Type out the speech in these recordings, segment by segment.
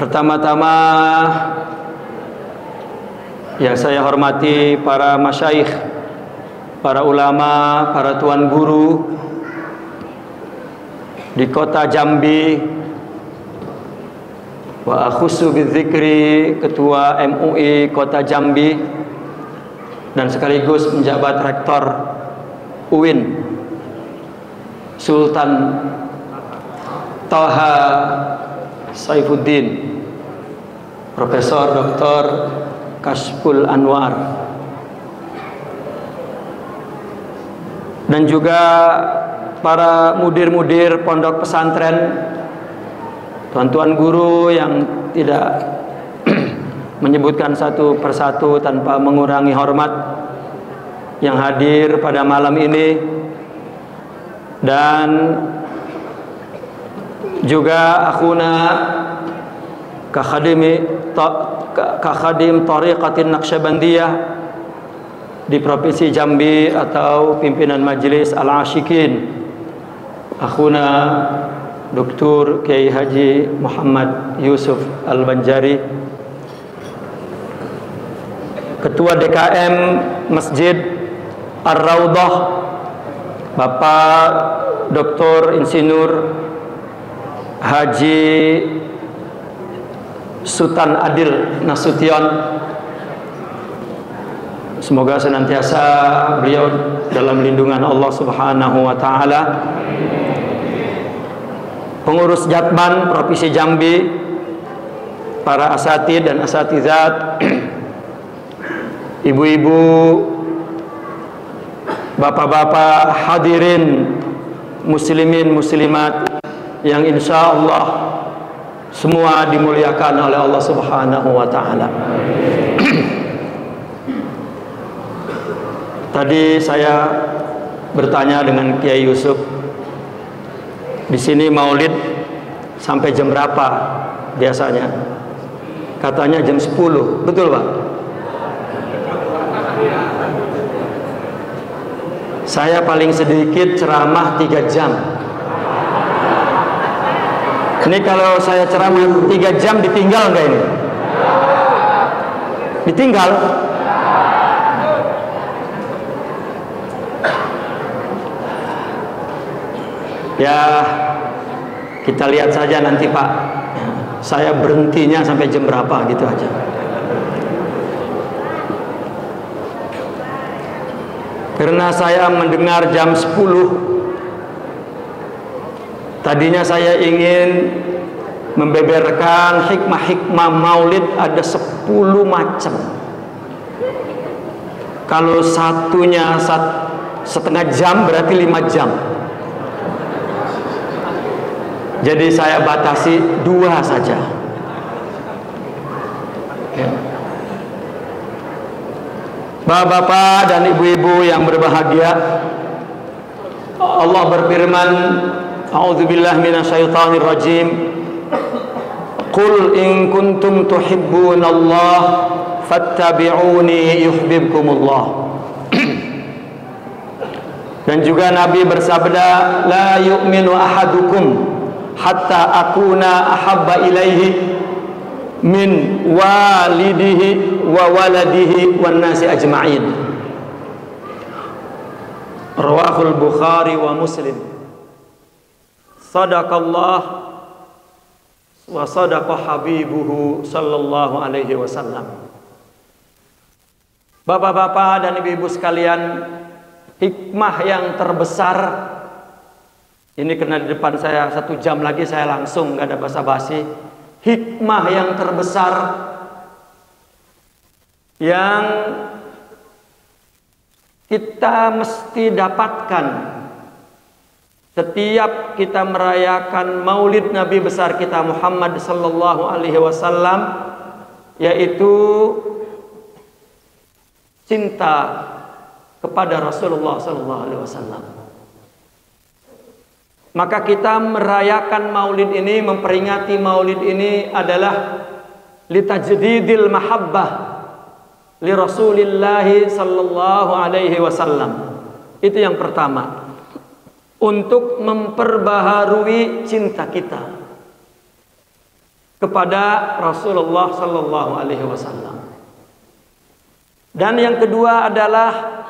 Pertama-tama yang saya hormati para masyayikh, para ulama, para tuan guru di kota Jambi, wa akhussu bidzikri ketua MUI kota Jambi dan sekaligus menjabat rektor UIN Sultan Thaha Saifuddin, Profesor Dr. Kashful Anwar, dan juga para mudir-mudir pondok pesantren, tuan-tuan guru yang tidak menyebutkan satu persatu tanpa mengurangi hormat yang hadir pada malam ini, dan juga akhuna kakhadim Tariqatin Naqsyabandiyah di Provinsi Jambi atau pimpinan Majelis Al-Asyikin, akhuna Dr. Kiai Haji Muhammad Yusuf Al-Banjari, Ketua DKM Masjid Ar-Raudhah Bapak Dr. Insinyur Haji Sultan Adil Nasution, semoga senantiasa beliau dalam lindungan Allah Subhanahu wa taala. Pengurus Jatban Provinsi Jambi, para asatidz dan asatizat, ibu-ibu, bapak-bapak, hadirin muslimin muslimat yang insya Allah semua dimuliakan oleh Allah Subhanahu wa taala. Tadi saya bertanya dengan Kiai Yusuf, di sini maulid sampai jam berapa biasanya? Katanya jam 10. Betul, Pak? Saya paling sedikit ceramah 3 jam. Ini kalau saya ceramah 3 jam ditinggal enggak ini? Ditinggal? Ya, kita lihat saja nanti Pak. Saya berhentinya sampai jam berapa gitu aja. Karena saya mendengar jam 10. Tadinya saya ingin membeberkan hikmah-hikmah maulid, ada 10 macam. Kalau satunya setengah jam berarti 5 jam. Jadi saya batasi 2 saja. Bapak-bapak dan ibu-ibu yang berbahagia, Allah berfirman, a'udzubillahi minasyaitonir rajim, qul in kuntum tuhibbunallah fattabi'uni yuhibbukumullah. Dan juga Nabi bersabda, la yu'minu ahadukum hatta akuna ahabba ilaihi min walidihi wa waladihi wan nasi ajma'in. Rawahul Bukhari wa Muslim. Sadaqallah wa sadaqa habibuhu sallallahu alaihi wasallam. Bapak-bapak dan ibu-ibu sekalian, hikmah yang terbesar ini, karena di depan saya 1 jam lagi saya langsung, gak ada basa-basi. Hikmah yang terbesar yang kita mesti dapatkan setiap kita merayakan maulid Nabi besar kita Muhammad sallallahu alaihi wasallam, yaitu cinta kepada Rasulullah sallallahu alaihi wasallam. Maka kita merayakan maulid ini, memperingati maulid ini adalah litajdidil mahabbah li Rasulillah sallallahu alaihi wasallam. Itu yang pertama. Untuk memperbaharui cinta kita. kepada Rasulullah sallallahu alaihi wasallam. Dan yang kedua adalah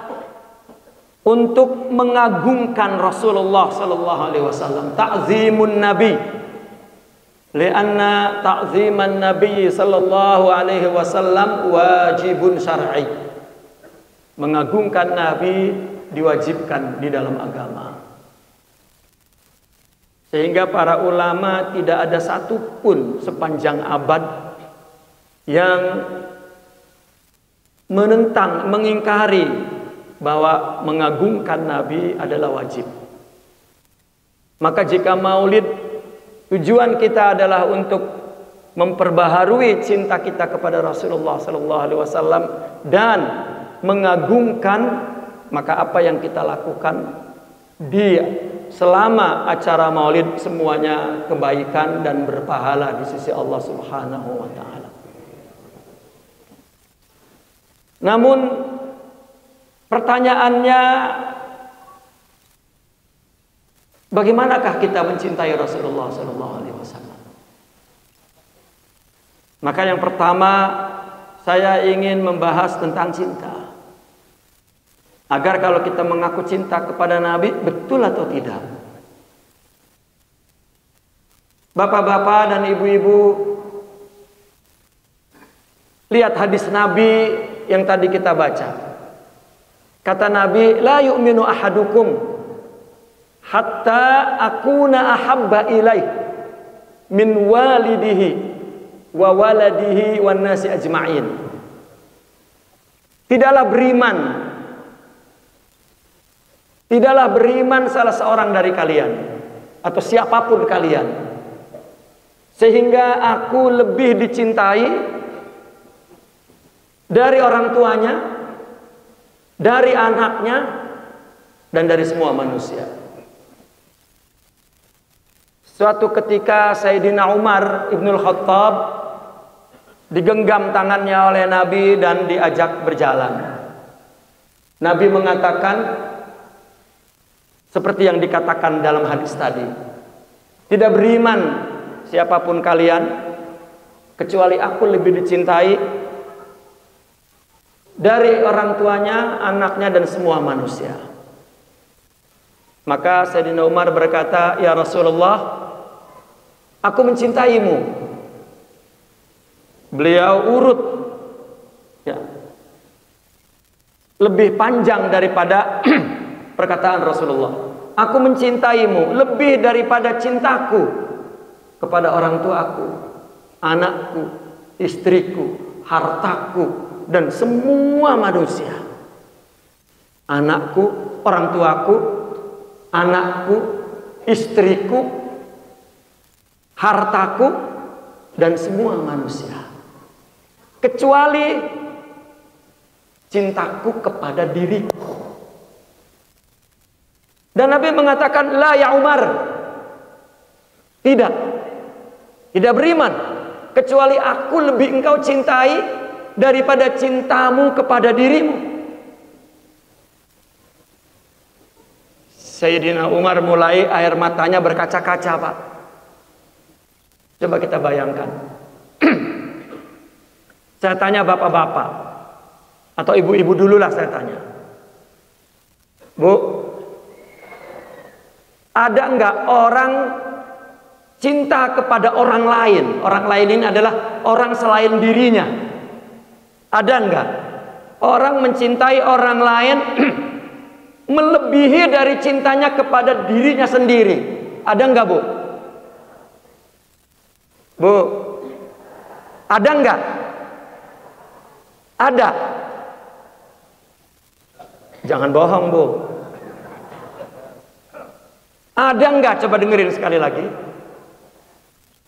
untuk mengagungkan Rasulullah sallallahu alaihi wasallam, ta'zimun nabi. Lianna ta'ziman nabi sallallahu alaihi wasallam wajibun syar'i. Mengagungkan nabi diwajibkan di dalam agama. Sehingga para ulama tidak ada satupun sepanjang abad yang menentang, mengingkari bahwa mengagungkan nabi adalah wajib. Maka jika maulid tujuan kita adalah untuk memperbaharui cinta kita kepada Rasulullah sallallahu alaihi wasallam dan mengagungkan, maka apa yang kita lakukan di selama acara maulid semuanya kebaikan dan berpahala di sisi Allah Subhanahu wa taala. Namun pertanyaannya, bagaimanakah kita mencintai Rasulullah sallallahu alaihi wasallam? Maka yang pertama saya ingin membahas tentang cinta. Agar kalau kita mengaku cinta kepada Nabi, betul atau tidak? Bapak-bapak dan ibu-ibu, lihat hadis Nabi yang tadi kita baca. Kata Nabi, la yu'minu ahadukum hatta akuna ahabba ilaih min walidihi wa waladihi wan nasi ajma'in. Tidaklah beriman salah seorang dari kalian atau siapapun kalian sehingga aku lebih dicintai dari orang tuanya, dari anaknya, dan dari semua manusia. Suatu ketika Sayyidina Umar Ibnul Khattab digenggam tangannya oleh Nabi dan diajak berjalan. Nabi mengatakan seperti yang dikatakan dalam hadis tadi, tidak beriman siapapun kalian kecuali aku lebih dicintai dari orang tuanya, anaknya, dan semua manusia. Maka Sayyidina Umar berkata, ya Rasulullah, aku mencintaimu. Beliau urut ya, lebih panjang daripada perkataan Rasulullah. Aku mencintaimu lebih daripada cintaku kepada orang tuaku, anakku, istriku, hartaku, dan semua manusia. Anakku, orang tuaku, anakku, istriku, hartaku, dan semua manusia. Kecuali cintaku kepada diriku. Dan Nabi mengatakan, la ya Umar, tidak beriman kecuali aku lebih engkau cintai daripada cintamu kepada dirimu. Sayyidina Umar mulai air matanya berkaca-kaca, Pak. Coba kita bayangkan. Saya tanya bapak-bapak atau ibu-ibu dululah saya tanya. Bu, ada enggak orang cinta kepada orang lain? Orang lain ini adalah orang selain dirinya. Ada enggak orang mencintai orang lain melebihi dari cintanya kepada dirinya sendiri? Ada enggak, Bu? Bu, ada enggak? Ada. Jangan bohong, Bu. Ada enggak? Coba dengerin sekali lagi.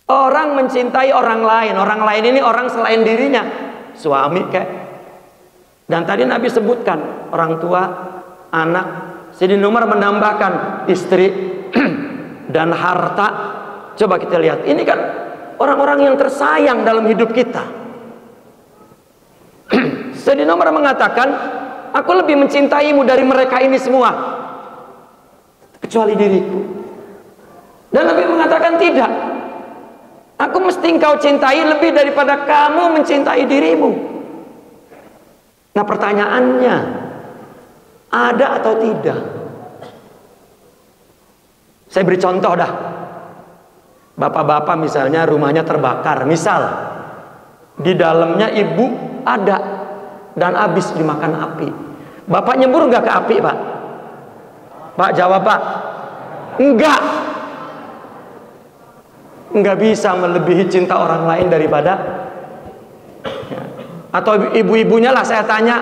Orang mencintai orang lain ini orang selain dirinya, suami kek. Dan tadi Nabi sebutkan orang tua, anak. Sayyidina Umar menambahkan istri dan harta. Coba kita lihat, ini kan orang-orang yang tersayang dalam hidup kita. Sayyidina Umar mengatakan, aku lebih mencintaimu dari mereka ini semua kecuali diriku. Dan Nabi mengatakan tidak. Aku mesti engkau cintai lebih daripada kamu mencintai dirimu. Nah pertanyaannya, ada atau tidak? Saya beri contoh dah. Bapak-bapak misalnya rumahnya terbakar, misal di dalamnya ibu ada dan habis dimakan api. Bapak nyebur nggak ke api, Pak? Pak jawab, Pak. Enggak. Enggak bisa melebihi cinta orang lain daripada ya. Atau ibu-ibunya lah saya tanya,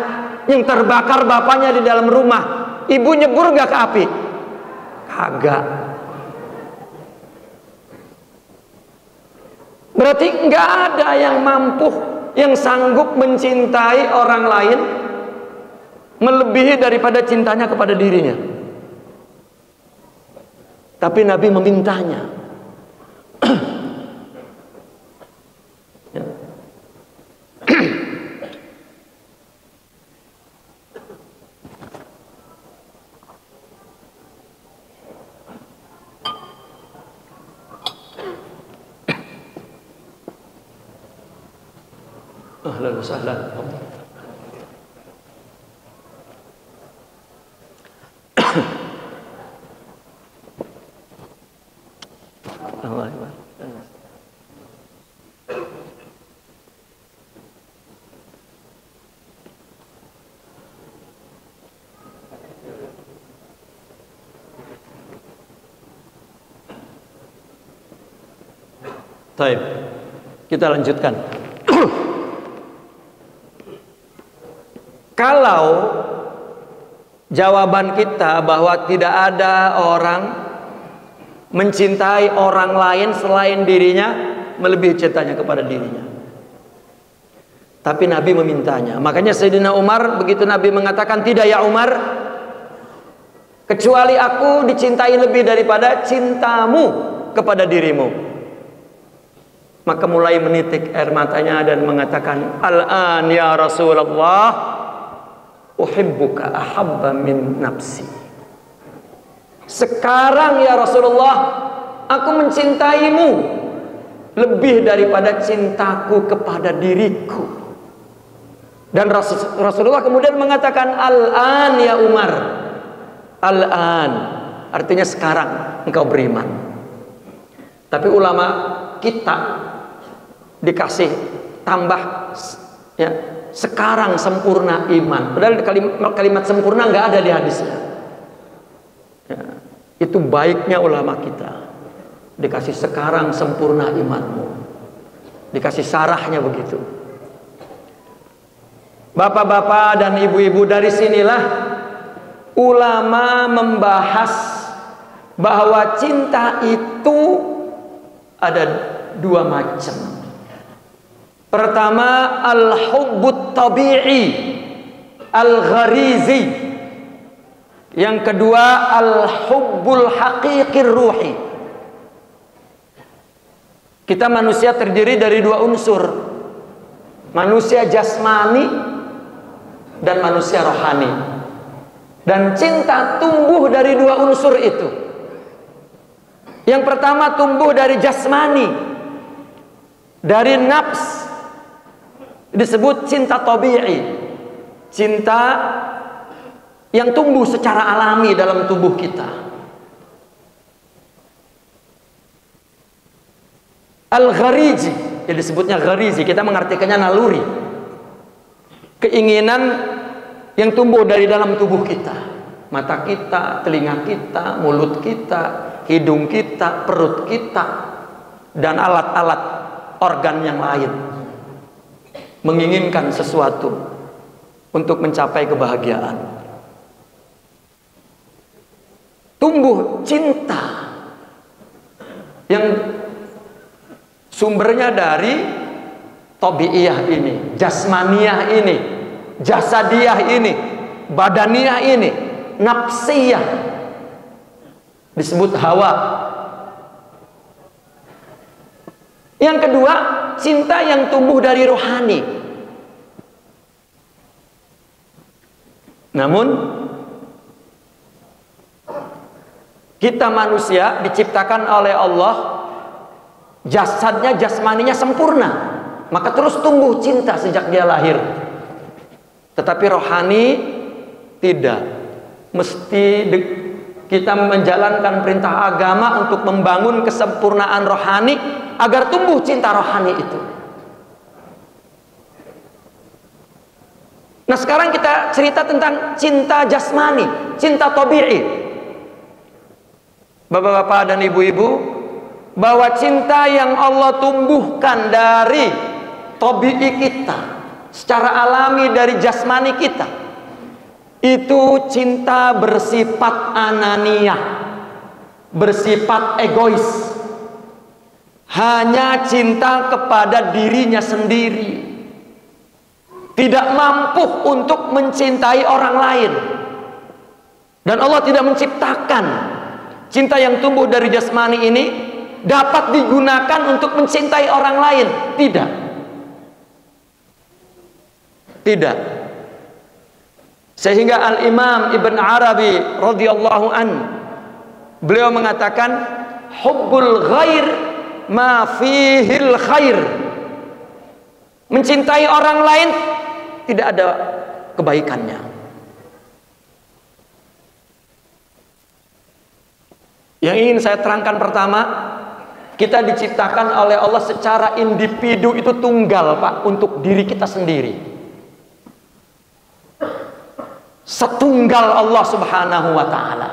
yang terbakar bapaknya di dalam rumah, ibu nyebur nggak ke api? Kagak. Berarti nggak ada yang mampu, yang sanggup mencintai orang lain melebihi daripada cintanya kepada dirinya. Tapi Nabi memintanya. Ya. Ahlan wa sahlan. Baik, kita lanjutkan. Kalau jawaban kita bahwa tidak ada orang mencintai orang lain selain dirinya melebihi cintanya kepada dirinya, tapi Nabi memintanya. Makanya Sayyidina Umar begitu Nabi mengatakan, tidak ya Umar, kecuali aku dicintai lebih daripada cintamu kepada dirimu. Maka mulai menitik air matanya dan mengatakan, al-an ya Rasulullah, uhibbuka ahabba min nafsi. Sekarang ya Rasulullah, aku mencintaimu lebih daripada cintaku kepada diriku. Dan Rasulullah kemudian mengatakan, al-an ya Umar. Al-an artinya sekarang engkau beriman. Tapi ulama kita dikasih tambah ya, sekarang sempurna iman. Padahal kalimat sempurna nggak ada di hadisnya ya, itu baiknya ulama kita dikasih sekarang sempurna imanmu, dikasih sarahnya begitu. Bapak-bapak dan ibu-ibu, dari sinilah ulama membahas bahwa cinta itu ada dua macam. Pertama, al-hubbut tabi'i, al-gharizi. Yang kedua, al-hubbul haqiqir ruhi. Kita manusia terdiri dari dua unsur, manusia jasmani dan manusia rohani. Dan cinta tumbuh dari dua unsur itu. Yang pertama tumbuh dari jasmani, dari nafs, disebut cinta tabi'i, cinta yang tumbuh secara alami dalam tubuh kita. Al-gharizi, yang disebutnya gharizi, kita mengartikannya naluri, keinginan yang tumbuh dari dalam tubuh kita, mata kita, telinga kita, mulut kita, hidung kita, perut kita, dan alat-alat organ yang lain menginginkan sesuatu untuk mencapai kebahagiaan. Tumbuh cinta yang sumbernya dari tabi'iyah ini, jasmaniyah ini, jasadiyah ini, badaniyah ini, nafsiyah, disebut hawa. Yang kedua, cinta yang tumbuh dari rohani. Namun kita manusia diciptakan oleh Allah jasadnya, jasmaninya sempurna, maka terus tumbuh cinta sejak dia lahir. Tetapi rohani tidak. Mesti kita menjalankan perintah agama untuk membangun kesempurnaan rohani agar tumbuh cinta rohani itu. Nah, sekarang kita cerita tentang cinta jasmani, cinta tabi'i. Bapak-bapak dan ibu-ibu, bahwa cinta yang Allah tumbuhkan dari tabi'i kita, secara alami dari jasmani kita, itu cinta bersifat ananiyah, bersifat egois, hanya cinta kepada dirinya sendiri, tidak mampu untuk mencintai orang lain. Dan Allah tidak menciptakan cinta yang tumbuh dari jasmani ini dapat digunakan untuk mencintai orang lain. Tidak. Sehingga Al-Imam Ibn Arabi radhiyallahu an, beliau mengatakan, hubbul ghair ma fihil khair. Mencintai orang lain tidak ada kebaikannya. Yang ingin saya terangkan pertama, kita diciptakan oleh Allah secara individu itu tunggal, Pak, untuk diri kita sendiri. Setunggal Allah Subhanahu wa ta'ala.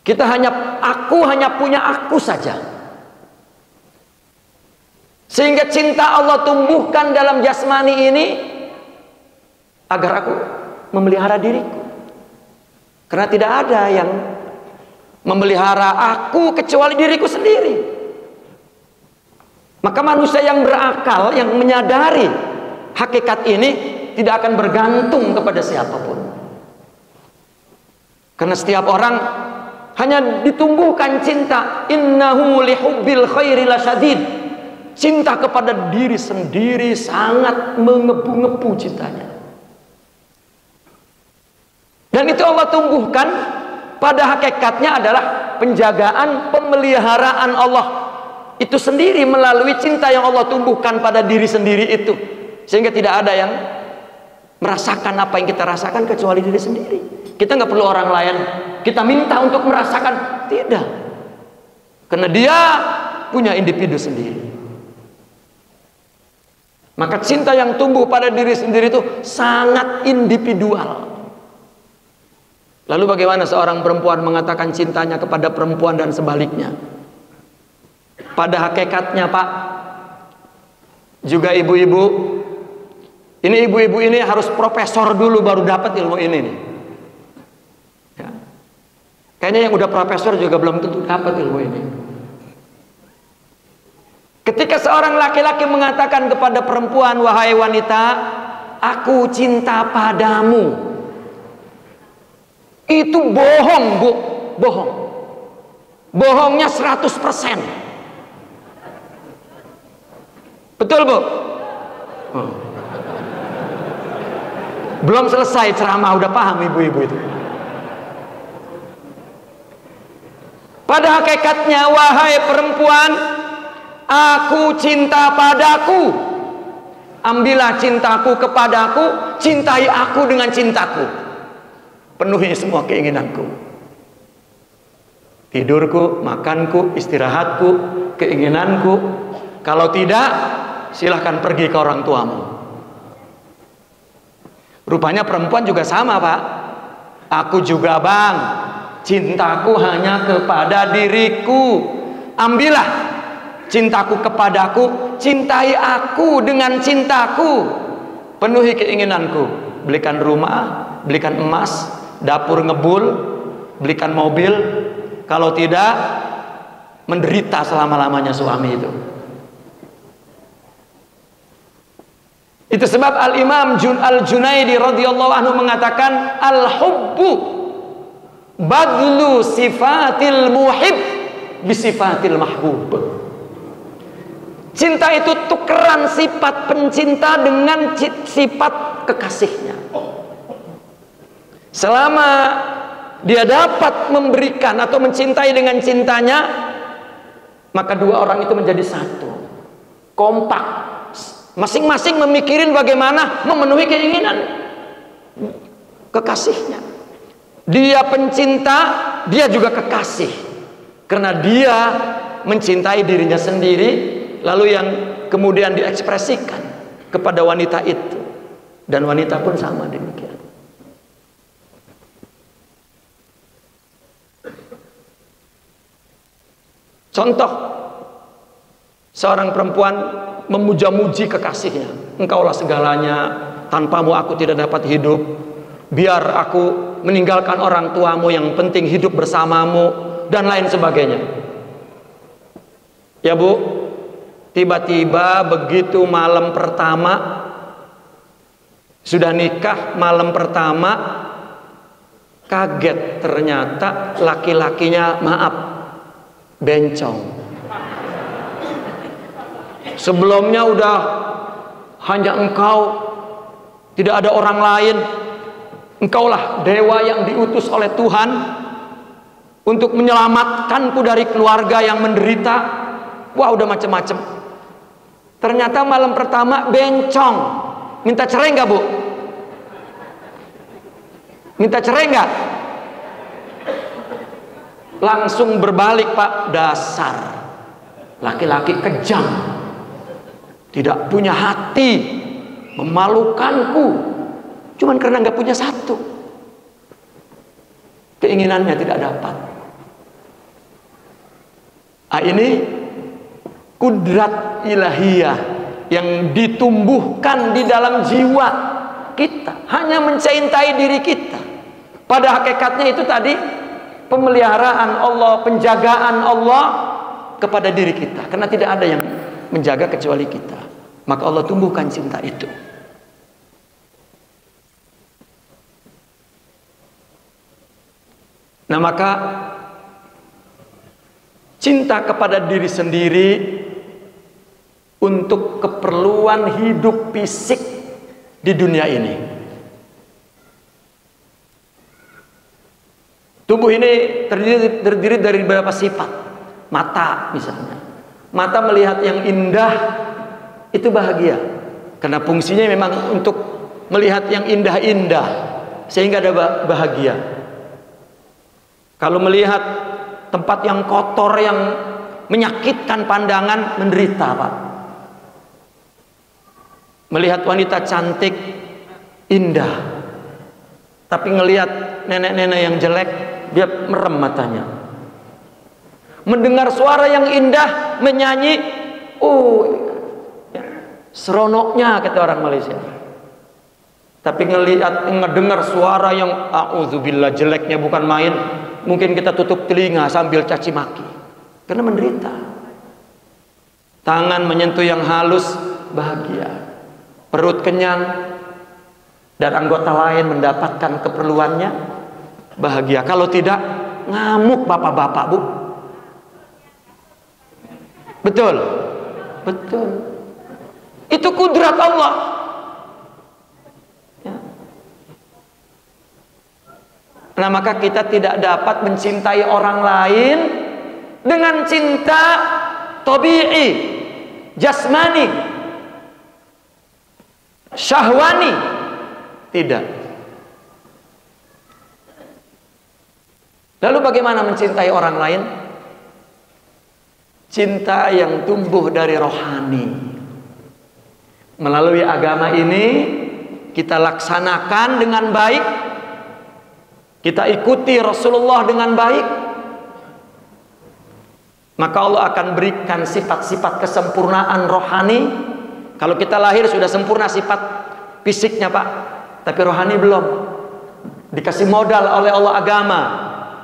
Kita hanya punya aku saja. Sehingga cinta Allah tumbuhkan dalam jasmani ini agar aku memelihara diriku. Karena tidak ada yang memelihara aku kecuali diriku sendiri. Maka manusia yang berakal, yang menyadari hakikat ini, tidak akan bergantung kepada siapapun. Karena setiap orang hanya ditumbuhkan cinta. Innahu lihubbil khairi lasyadid. Cinta kepada diri sendiri sangat mengebu-ngebu cintanya. Dan itu Allah tumbuhkan, pada hakikatnya adalah penjagaan, pemeliharaan Allah itu sendiri melalui cinta yang Allah tumbuhkan pada diri sendiri itu. Sehingga tidak ada yang merasakan apa yang kita rasakan kecuali diri sendiri. Kita nggak perlu orang lain kita minta untuk merasakan, tidak. Karena dia punya individu sendiri. Maka cinta yang tumbuh pada diri sendiri itu sangat individual. Lalu bagaimana seorang perempuan mengatakan cintanya kepada perempuan dan sebaliknya? Pada hakikatnya, Pak, juga ibu-ibu, ibu-ibu ini harus profesor dulu baru dapat ilmu ini nih. Ya. Kayaknya yang udah profesor juga belum tentu dapat ilmu ini. Ketika seorang laki-laki mengatakan kepada perempuan, wahai wanita, aku cinta padamu, itu bohong, Bu. Bohong. Bohongnya 100%. Betul, Bu? Belum selesai ceramah udah paham ibu-ibu itu. Pada hakikatnya, wahai perempuan, aku cinta padaku. Ambillah cintaku kepadaku, cintai aku dengan cintaku. Penuhi semua keinginanku. Tidurku, makanku, istirahatku, keinginanku. Kalau tidak, silahkan pergi ke orang tuamu. Rupanya perempuan juga sama, Pak. Aku juga, Bang. Cintaku hanya kepada diriku. Ambillah cintaku kepadaku, cintai aku dengan cintaku. Penuhi keinginanku. Belikan rumah, belikan emas, dapur ngebul, belikan mobil. Kalau tidak, menderita selama-lamanya suami itu. Itu sebab Al-Imam Al-Junaidi radhiyallahu anhu mengatakan, al-hubbu badlu sifatil muhib bisifatil mahbub. Cinta itu tukeran sifat pencinta dengan sifat kekasihnya. Selama dia dapat memberikan atau mencintai dengan cintanya, maka dua orang itu menjadi satu, kompak, masing-masing memikirin bagaimana memenuhi keinginan kekasihnya. Dia pencinta, dia juga kekasih, karena dia mencintai dirinya sendiri, lalu yang kemudian diekspresikan kepada wanita itu, dan wanita pun sama demikian. Contoh, seorang perempuan memuja-muji kekasihnya. Engkaulah segalanya, tanpamu aku tidak dapat hidup. Biar aku meninggalkan orang tuamu, yang penting hidup bersamamu, dan lain sebagainya. Ya Bu, tiba-tiba begitu malam pertama, sudah nikah malam pertama, kaget ternyata laki-lakinya, maaf, bencong. Sebelumnya udah hanya engkau, tidak ada orang lain. Engkaulah dewa yang diutus oleh Tuhan untuk menyelamatkanku dari keluarga yang menderita. Wah, udah macam-macam. Ternyata malam pertama bencong. Minta cerai nggak Bu? Minta cerai nggak? Langsung berbalik Pak, dasar laki-laki kejam, tidak punya hati, memalukanku, cuman karena nggak punya satu, keinginannya tidak dapat. Ini kudrat ilahiyah yang ditumbuhkan di dalam jiwa kita, hanya mencintai diri kita. Pada hakikatnya itu tadi pemeliharaan Allah, penjagaan Allah kepada diri kita, karena tidak ada yang menjaga kecuali kita. Maka Allah tumbuhkan cinta itu. Nah, maka cinta kepada diri sendiri untuk keperluan hidup fisik di dunia ini. Tubuh ini terdiri dari beberapa sifat. Mata misalnya, mata melihat yang indah itu bahagia, karena fungsinya memang untuk melihat yang indah-indah, sehingga ada bahagia. Kalau melihat tempat yang kotor, yang menyakitkan pandangan, menderita Pak. Melihat wanita cantik, indah, tapi ngelihat nenek-nenek yang jelek, dia merem matanya. Mendengar suara yang indah, menyanyi, seronoknya kata orang Malaysia. Tapi ngedengar suara yang a'udzubillah, jeleknya bukan main, mungkin kita tutup telinga sambil caci maki, karena menderita. Tangan menyentuh yang halus, bahagia. Perut kenyang, dan anggota lain mendapatkan keperluannya, bahagia. Kalau tidak, ngamuk bapak-bapak Bu. Betul? Betul. Itu kudrat Allah. Ya. Nah, maka kita tidak dapat mencintai orang lain dengan cinta tabi'i, jasmani, syahwani. Tidak. Lalu bagaimana mencintai orang lain? Cinta yang tumbuh dari rohani. Melalui agama ini kita laksanakan dengan baik, kita ikuti Rasulullah dengan baik, maka Allah akan berikan sifat-sifat kesempurnaan rohani. Kalau kita lahir sudah sempurna sifat fisiknya Pak, tapi rohani belum, dikasih modal oleh Allah agama,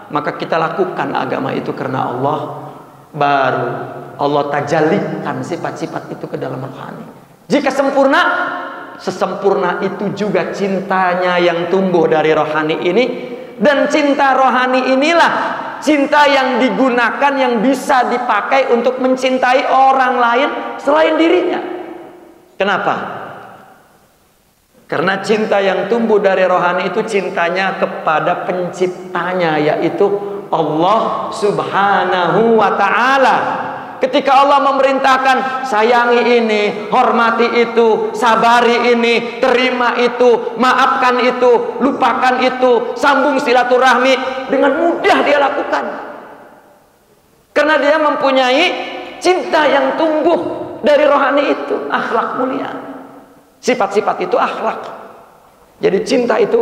maka kita lakukan agama itu karena Allah, baru Allah tajallikan sifat-sifat itu ke dalam rohani. Jika sempurna, sesempurna itu juga cintanya yang tumbuh dari rohani ini. Dan cinta rohani inilah cinta yang digunakan, yang bisa dipakai untuk mencintai orang lain selain dirinya. Kenapa? Karena cinta yang tumbuh dari rohani itu cintanya kepada penciptanya, yaitu Allah Subhanahu wa ta'ala. Ketika Allah memerintahkan sayangi ini, hormati itu, sabari ini, terima itu, maafkan itu, lupakan itu, sambung silaturahmi, dengan mudah dia lakukan. Karena dia mempunyai cinta yang tumbuh dari rohani itu, akhlak mulia. Sifat-sifat itu akhlak. Jadi cinta itu,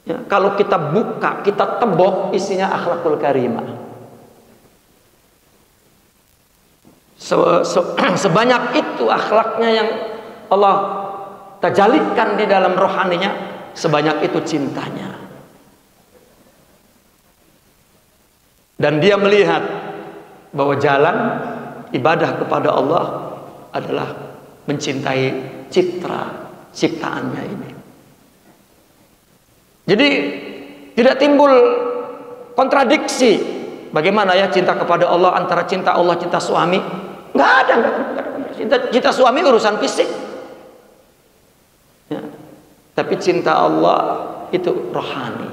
ya, kalau kita buka, kita tebok, isinya akhlakul karimah. Sebanyak itu akhlaknya yang Allah tajalikan di dalam rohaninya, sebanyak itu cintanya. Dan dia melihat bahwa jalan ibadah kepada Allah adalah mencintai citra ciptaannya ini. Jadi tidak timbul kontradiksi. Bagaimana ya cinta kepada Allah antara cinta Allah, cinta suami? Nggak ada. Cinta suami urusan fisik. Ya. Tapi cinta Allah itu rohani.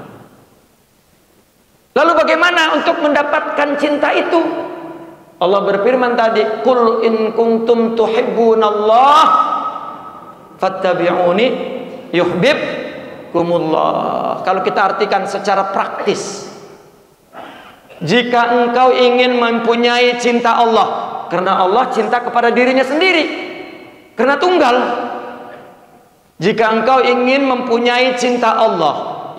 Lalu bagaimana untuk mendapatkan cinta itu? Allah berfirman tadi, "Qul in kuntum tuhibbunallah fattabi'uni yuhibbukumullah." Kalau kita artikan secara praktis, jika engkau ingin mempunyai cinta Allah, karena Allah cinta kepada dirinya sendiri, karena tunggal. Jika engkau ingin mempunyai cinta Allah,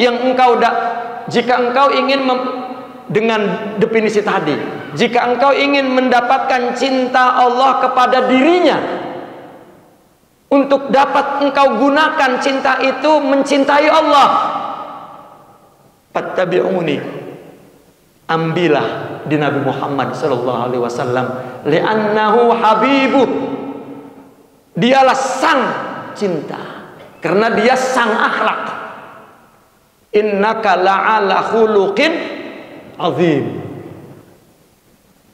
jika engkau ingin dengan definisi tadi, jika engkau ingin mendapatkan cinta Allah kepada dirinya, untuk dapat engkau gunakan cinta itu mencintai Allah, fattabi'uni, ambillah di Nabi Muhammad sallallahu alaihi wasallam, li'annahu habibuh, dialah sang cinta, karena dia sang akhlak. Innaka la'ala khuluqin azim,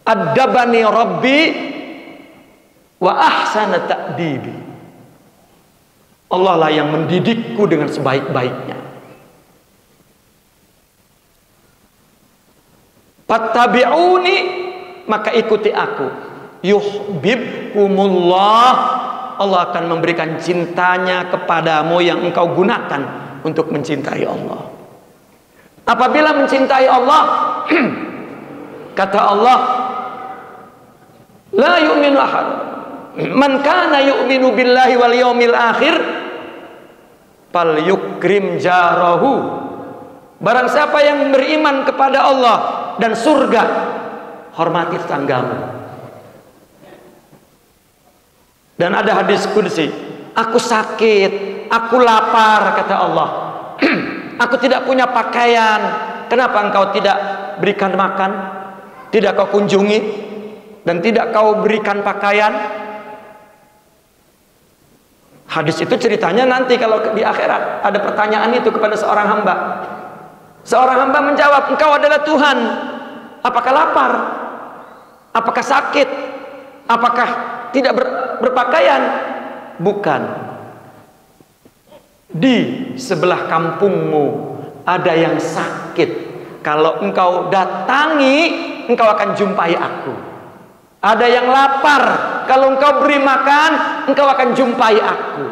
addabani rabbi wa ahsana ta'dibi. Allah lah yang mendidikku dengan sebaik-baiknya. Fattabi'uni, maka ikuti aku. Yuhibbukumullah, Allah akan memberikan cintanya kepadamu yang engkau gunakan untuk mencintai Allah. Apabila mencintai Allah, kata Allah, la yu'minu ahad man kana yu'minu billahi wal yawmil akhir fal yukrim jarahu. Barang siapa yang beriman kepada Allah dan surga, hormati tetanggamu. Dan ada hadis qudsi, aku sakit, aku lapar, kata Allah. Aku tidak punya pakaian, kenapa engkau tidak berikan makan, tidak kau kunjungi, dan tidak kau berikan pakaian? Hadis itu ceritanya nanti kalau di akhirat ada pertanyaan itu kepada seorang hamba. Seorang hamba menjawab, engkau adalah Tuhan. Apakah lapar? Apakah sakit? Apakah tidak berpakaian? Bukan. Di sebelah kampungmu ada yang sakit. Kalau engkau datangi, engkau akan jumpai aku. Ada yang lapar. Kalau engkau beri makan, engkau akan jumpai aku.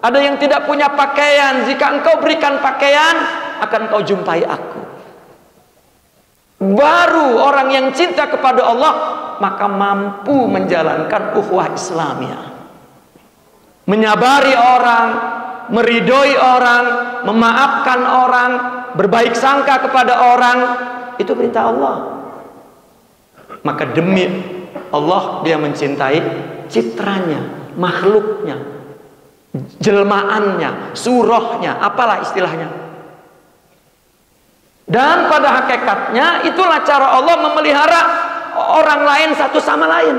Ada yang tidak punya pakaian. Jika engkau berikan pakaian, akan kau jumpai aku. Baru orang yang cinta kepada Allah maka mampu menjalankan ukhuwah Islamiyah, menyabari orang, meridhoi orang, memaafkan orang, berbaik sangka kepada orang. Itu perintah Allah. Maka demi Allah dia mencintai citranya, makhluknya, jelmaannya, surahnya, apalah istilahnya. Dan pada hakikatnya itulah cara Allah memelihara orang lain satu sama lain.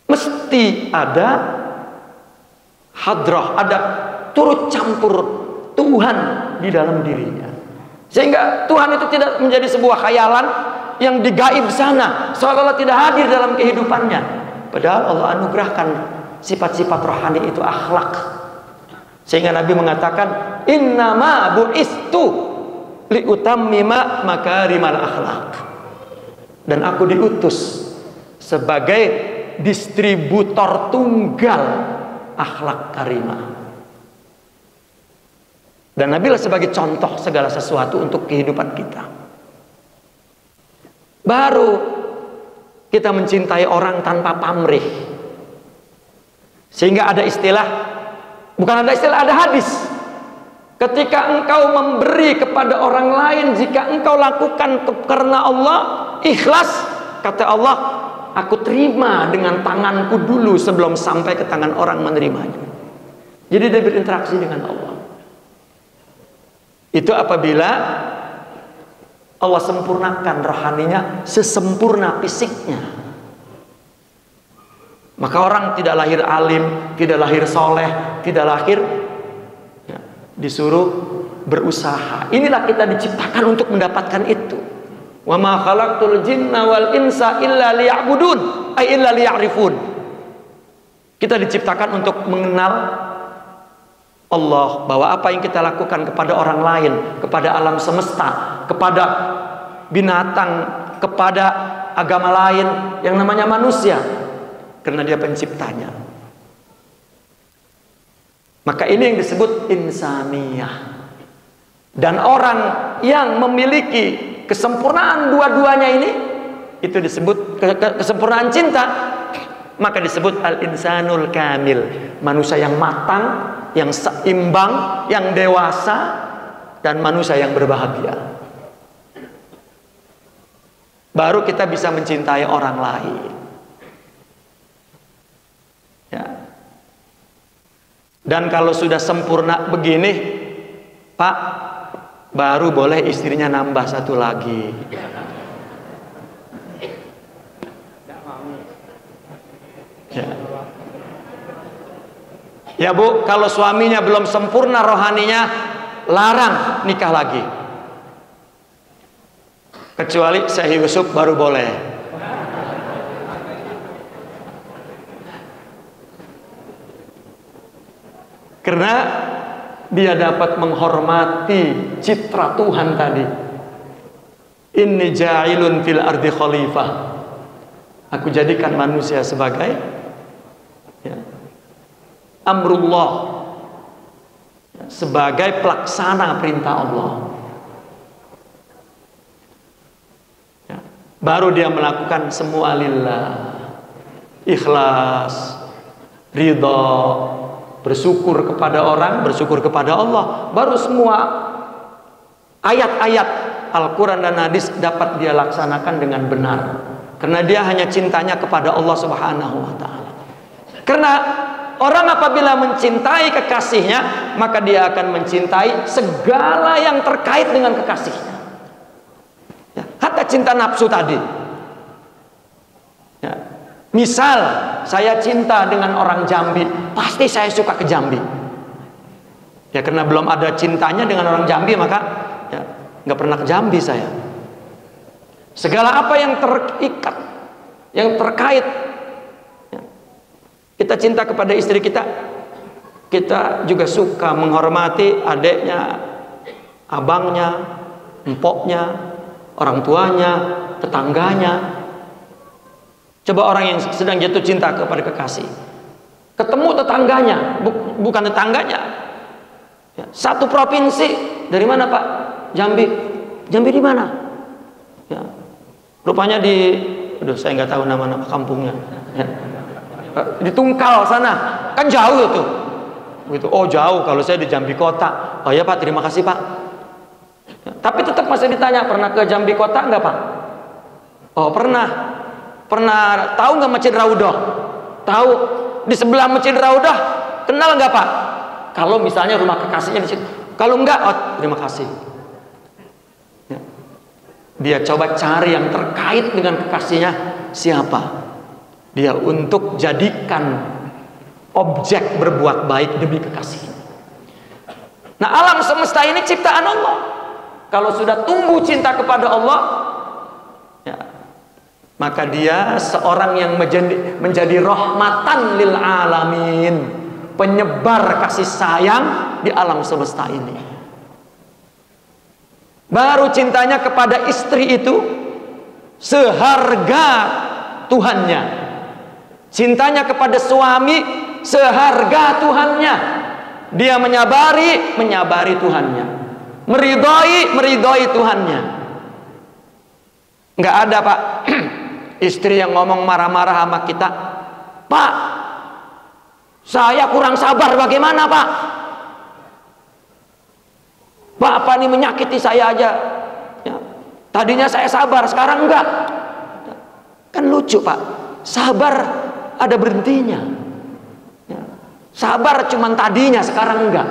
Mesti ada hadrah, ada turut campur Tuhan di dalam dirinya. Sehingga Tuhan itu tidak menjadi sebuah khayalan yang digaib sana, seolah-olah tidak hadir dalam kehidupannya. Padahal Allah anugerahkan sifat-sifat rohani itu, akhlak. Sehingga Nabi mengatakan, innama bu'istu liutammima makarimal akhlak. Dan aku diutus sebagai distributor tunggal akhlak karimah. Dan Nabi lah sebagai contoh segala sesuatu untuk kehidupan kita. Baru kita mencintai orang tanpa pamrih. Sehingga ada istilah, bukan ada istilah, ada hadis. Ketika engkau memberi kepada orang lain, jika engkau lakukan karena Allah, ikhlas, kata Allah, aku terima dengan tanganku dulu sebelum sampai ke tangan orang menerimanya. Jadi dia berinteraksi dengan Allah. Itu apabila Allah sempurnakan rohaninya sesempurna fisiknya. Maka orang tidak lahir alim, tidak lahir soleh, tidak lahir ya, disuruh berusaha. Inilah kita diciptakan untuk mendapatkan itu. Wa ma khalaqtul jinna wal insa illa liya'budun, ay illa liya'rifun. Kita diciptakan untuk mengenal Allah, bahwa apa yang kita lakukan kepada orang lain, kepada alam semesta, kepada binatang, kepada agama lain yang namanya manusia, karena dia penciptanya. Maka ini yang disebut insaniyah. Dan orang yang memiliki kesempurnaan dua-duanya ini, itu disebut kesempurnaan cinta, maka disebut al-insanul kamil, manusia yang matang, yang seimbang, yang dewasa, dan manusia yang berbahagia. Baru kita bisa mencintai orang lain. Ya. Dan kalau sudah sempurna begini, Pak, baru boleh istrinya nambah satu lagi. Ya. Ya Bu, kalau suaminya belum sempurna rohaninya, larang nikah lagi. Kecuali Syekh Yusuf baru boleh. Karena dia dapat menghormati citra Tuhan tadi. Inni ja'ilun fil ardi khalifah. Aku jadikan manusia sebagai ya, amrullah, sebagai pelaksana perintah Allah. Ya, baru dia melakukan semua lillah, ikhlas, ridha, bersyukur kepada orang, bersyukur kepada Allah. Baru semua ayat-ayat Al-Quran dan hadis dapat dia laksanakan dengan benar, karena dia hanya cintanya kepada Allah Subhanahu wa ta'ala. Karena orang apabila mencintai kekasihnya, maka dia akan mencintai segala yang terkait dengan kekasihnya. Ya, hatta cinta nafsu tadi. Ya, misal saya cinta dengan orang Jambi, pasti saya suka ke Jambi. Ya, karena belum ada cintanya dengan orang Jambi, maka ya, nggak pernah ke Jambi saya. Segala apa yang terikat, yang terkait, ya, kita cinta kepada istri kita, kita juga suka menghormati adiknya, abangnya, empoknya, orang tuanya, tetangganya. Coba orang yang sedang jatuh cinta kepada kekasih, ketemu tetangganya, bukan tetangganya, ya, satu provinsi. Dari mana Pak? Jambi. Jambi di mana? Ya, rupanya di, aduh saya nggak tahu nama-nama kampungnya. Ya. Di Tungkal sana, kan jauh itu. Gitu. Oh jauh, kalau saya di Jambi Kota. Oh ya Pak, terima kasih Pak. Ya, tapi tetap masih ditanya, pernah ke Jambi Kota nggak Pak? Oh pernah. Pernah tahu nggak Masjid Raudhah? Tahu. Di sebelah Masjid Raudhah, kenal nggak Pak? Kalau misalnya rumah kekasihnya di situ. Kalau enggak, oh terima kasih. Ya. Dia coba cari yang terkait dengan kekasihnya siapa. Dia untuk jadikan objek berbuat baik demi kekasihnya. Nah, alam semesta ini ciptaan Allah. Kalau sudah tumbuh cinta kepada Allah, ya, maka dia seorang yang menjadi rahmatan lil alamin, penyebar kasih sayang di alam semesta ini. Baru cintanya kepada istri itu seharga Tuhannya. Cintanya kepada suami seharga Tuhannya. Dia menyabari Tuhannya. Meridhoi Tuhannya. Nggak ada, Pak, istri yang ngomong marah-marah sama kita. Pak, saya kurang sabar, bagaimana Pak? Bapak ini menyakiti saya aja. Ya. Tadinya saya sabar, sekarang enggak. Kan lucu, Pak. Sabar ada berhentinya. Ya. Sabar cuman tadinya, sekarang enggak.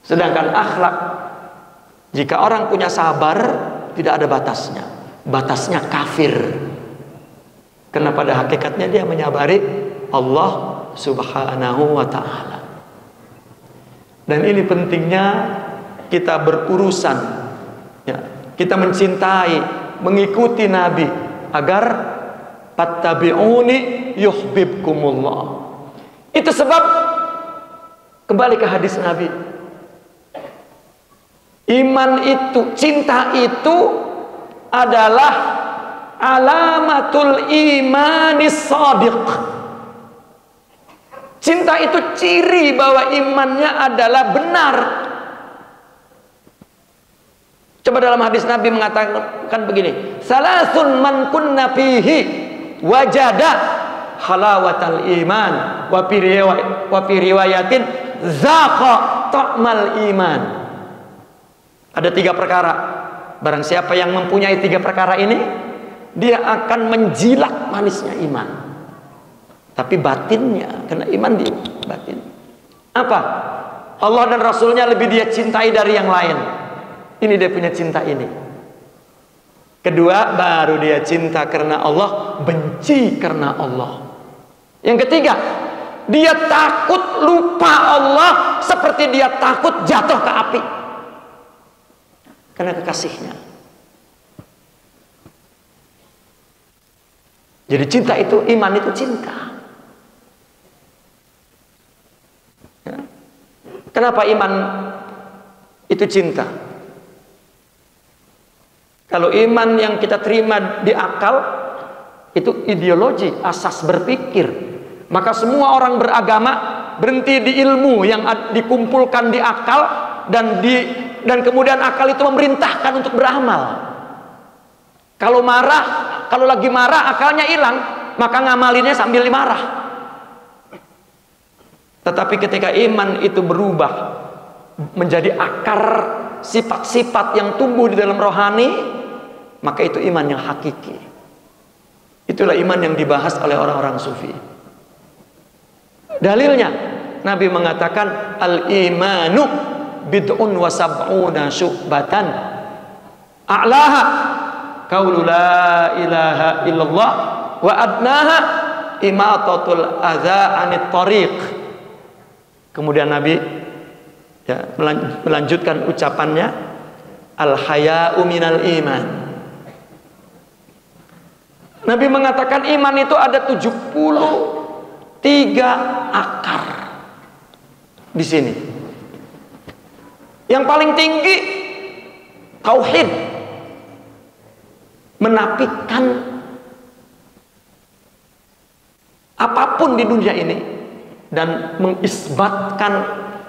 Sedangkan akhlak, jika orang punya sabar, tidak ada batasnya. Batasnya kafir. Karena pada hakikatnya dia menyabari Allah Subhanahu wa ta'ala. Dan ini pentingnya kita berurusan, ya, kita mencintai, mengikuti Nabi agar fattabi'uni yuhibbukumullah. Itu sebab kembali ke hadis Nabi. Iman itu, cinta itu adalah alamatul imanis shadiq. Cinta itu ciri bahwa imannya adalah benar. Coba dalam hadis Nabi mengatakan begini, salasun man kunna fihi wajada halawatal iman wa fi riwayatin zaqa ta'mal iman. Ada 3 perkara. Barang siapa yang mempunyai 3 perkara ini, dia akan menjilat manisnya iman. Tapi batinnya, karena iman di batin. Apa? Allah dan Rasulnya lebih dia cintai dari yang lain. Ini dia punya cinta ini. Kedua, baru dia cinta karena Allah, benci karena Allah. Yang ketiga, dia takut lupa Allah seperti dia takut jatuh ke api. Karena kekasihnya. Jadi cinta itu, iman itu cinta. Ya. Kenapa iman itu cinta? Kalau iman yang kita terima di akal, itu ideologi, asas berpikir. Maka semua orang beragama berhenti di ilmu yang dikumpulkan di akal, dan kemudian akal itu memerintahkan untuk beramal. Kalau lagi marah akalnya hilang, maka ngamalinnya sambil marah. Tetapi ketika iman itu berubah menjadi akar sifat-sifat yang tumbuh di dalam rohani, maka itu iman yang hakiki. Itulah iman yang dibahas oleh orang-orang sufi. Dalilnya Nabi mengatakan al-imanu bid'un wa sab'una syu'batan a'laha qaulu la ilaha illallah wa adnaha imatatul adza 'anit thariq. Kemudian Nabi melanjutkan ucapannya, al-haya'u minal iman. Nabi mengatakan iman itu ada 73 akar di sini. Yang paling tinggi tauhid, menafikan apapun di dunia ini dan mengisbatkan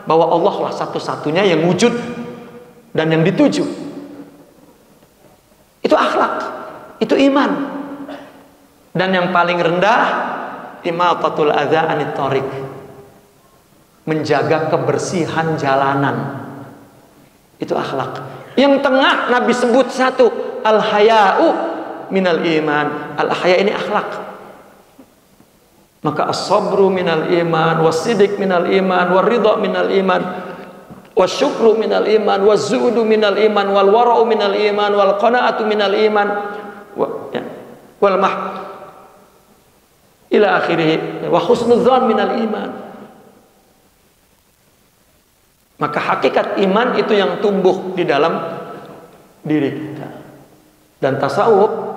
bahwa Allah lah satu-satunya yang wujud dan yang dituju. Itu akhlak, itu iman. Dan yang paling rendah, imatatul adza 'anit thariq, menjaga kebersihan jalanan. Itu akhlak. Yang tengah Nabi sebut satu, al-haya'u minal iman. Al-haya' ini akhlak. Maka as-sabru minal iman, was-sidq minal iman, war-ridha minal iman, wasyukru minal iman, waz-zuhdu minal iman, wal wara'u minal iman, wal qana'atu minal iman, wal ila akhirih, wa husnudzan minal iman. Maka hakikat iman itu yang tumbuh di dalam diri kita. Dan tasawuf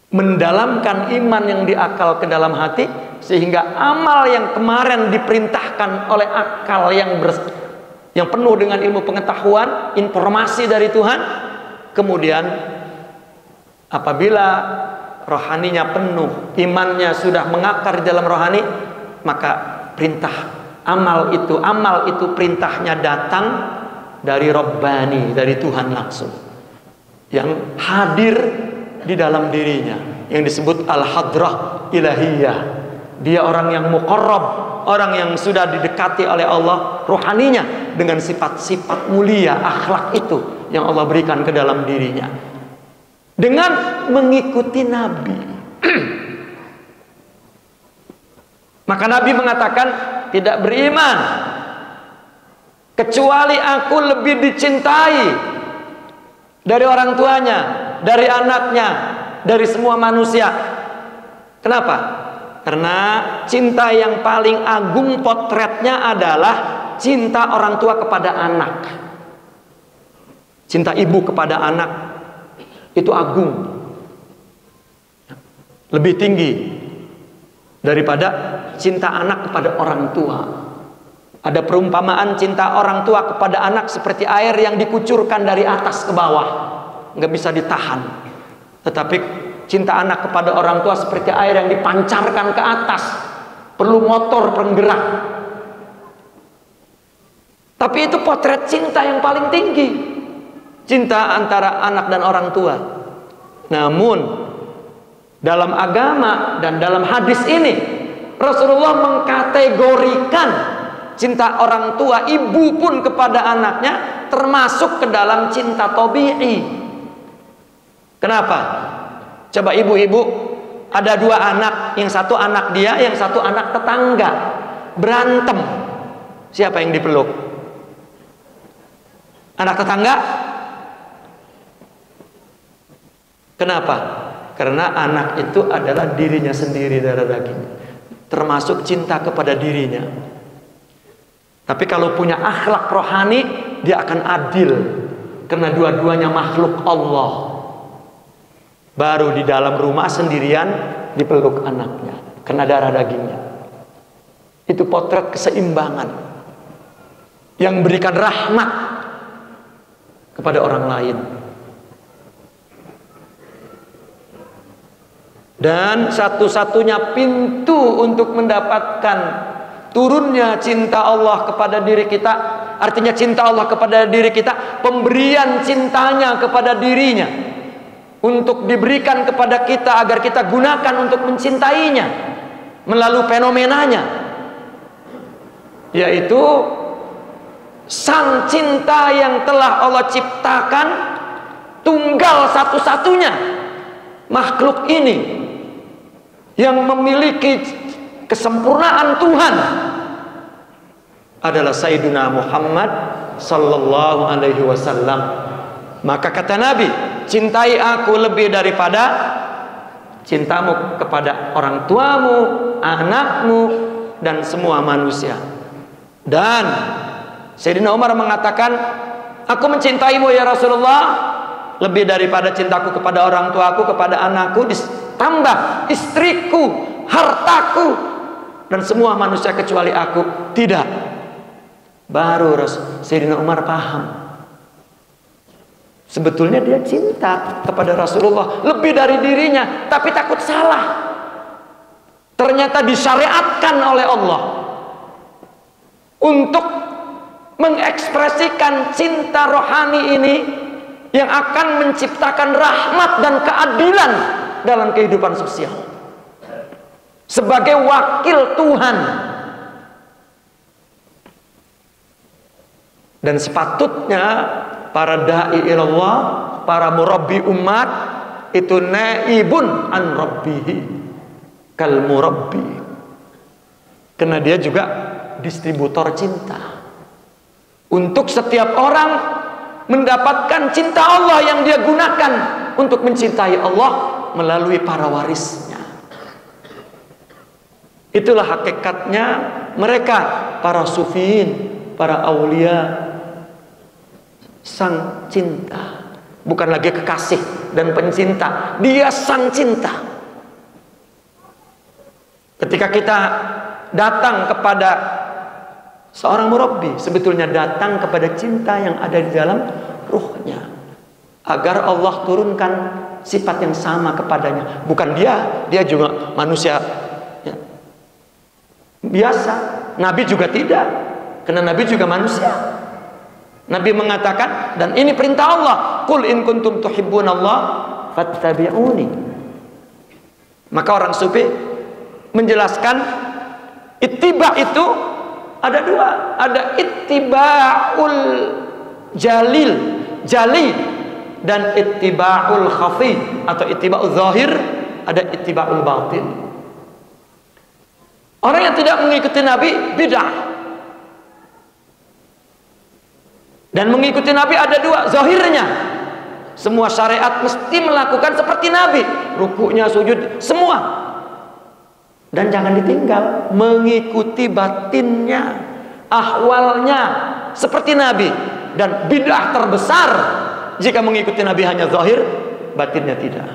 mendalamkan iman yang diakal ke dalam hati, sehingga amal yang kemarin diperintahkan oleh akal yang penuh dengan ilmu pengetahuan, informasi dari Tuhan, Kemudian apabila rohaninya penuh, imannya sudah mengakar di dalam rohani, maka perintah amal itu perintahnya datang dari Rabbani, dari Tuhan langsung, yang hadir di dalam dirinya, yang disebut al-hadrah ilahiyah. Dia orang yang muqarrab, orang yang sudah didekati oleh Allah rohaninya dengan sifat-sifat mulia, akhlak itu yang Allah berikan ke dalam dirinya dengan mengikuti Nabi. Maka Nabi mengatakan, tidak beriman kecuali aku lebih dicintai dari orang tuanya, dari anaknya, dari semua manusia. Kenapa? Karena cinta yang paling agung potretnya adalah cinta orang tua kepada anak. Cinta ibu kepada anak itu agung, lebih tinggi daripada cinta anak kepada orang tua. Ada perumpamaan cinta orang tua kepada anak seperti air yang dikucurkan dari atas ke bawah, nggak bisa ditahan. Tetapi cinta anak kepada orang tua seperti air yang dipancarkan ke atas, perlu motor penggerak. Tapi itu potret cinta yang paling tinggi, cinta antara anak dan orang tua. Namun dalam agama dan dalam hadis ini, Rasulullah mengkategorikan cinta orang tua, ibu pun kepada anaknya, termasuk ke dalam cinta tabi'i. Kenapa? Coba ibu-ibu, ada dua anak, yang satu anak dia, yang satu anak tetangga, berantem. Siapa yang dipeluk? Anak tetangga? Kenapa? Karena anak itu adalah dirinya sendiri, darah daging, termasuk cinta kepada dirinya. Tapi kalau punya akhlak rohani, dia akan adil, karena dua-duanya makhluk Allah. Baru di dalam rumah sendirian dipeluk anaknya, karena darah dagingnya. Itu potret keseimbangan yang memberikan rahmat kepada orang lain. Dan satu-satunya pintu untuk mendapatkan turunnya cinta Allah kepada diri kita, artinya cinta Allah kepada diri kita, pemberian cintanya kepada dirinya, untuk diberikan kepada kita agar kita gunakan untuk mencintainya melalui fenomenanya, yaitu sang cinta yang telah Allah ciptakan, tunggal satu-satunya makhluk ini yang memiliki kesempurnaan Tuhan adalah Sayyidina Muhammad sallallahu alaihi wasallam. Maka kata Nabi, cintai aku lebih daripada cintamu kepada orang tuamu, anakmu, dan semua manusia. Dan Sayyidina Umar mengatakan, aku mencintaimu ya Rasulullah lebih daripada cintaku kepada orang tuaku, kepada anakku, ditambah istriku, hartaku, dan semua manusia kecuali aku. Tidak. Baru Sayyidina Umar paham, sebetulnya dia cinta kepada Rasulullah lebih dari dirinya, tapi takut salah. Ternyata disyariatkan oleh Allah untuk mengekspresikan cinta rohani ini yang akan menciptakan rahmat dan keadilan dalam kehidupan sosial. Sebagai wakil Tuhan. Dan sepatutnya para da'i ilallah, para murabbi umat itu naibun an rabbihi kal murabbi, karena dia juga distributor cinta untuk setiap orang mendapatkan cinta Allah yang dia gunakan untuk mencintai Allah melalui para warisnya. Itulah hakikatnya mereka, para sufiin, para aulia, sang cinta, bukan lagi kekasih dan pencinta, dia sang cinta. Ketika kita datang kepada seorang murabbi, sebetulnya datang kepada cinta yang ada di dalam ruhnya. agar Allah turunkan sifat yang sama kepadanya. Bukan dia juga manusia ya, biasa. Nabi juga tidak, karena Nabi juga manusia. Nabi mengatakan, dan ini perintah Allah, qul in kuntum tuhibbunallah fattabi'uni. Maka orang sufi menjelaskan ittiba itu ada dua, ada ittiba'ul jali dan ittiba'ul khafi atau ittiba'ul zahir, ada ittiba'ul batin. Orang yang tidak mengikuti Nabi bid'ah. Dan mengikuti Nabi ada dua, zahirnya semua syariat mesti melakukan seperti Nabi, rukuknya, sujud, semua. Dan jangan ditinggal mengikuti batinnya, ahwalnya seperti Nabi. Dan bid'ah terbesar jika mengikuti Nabi hanya zahir, batinnya tidak.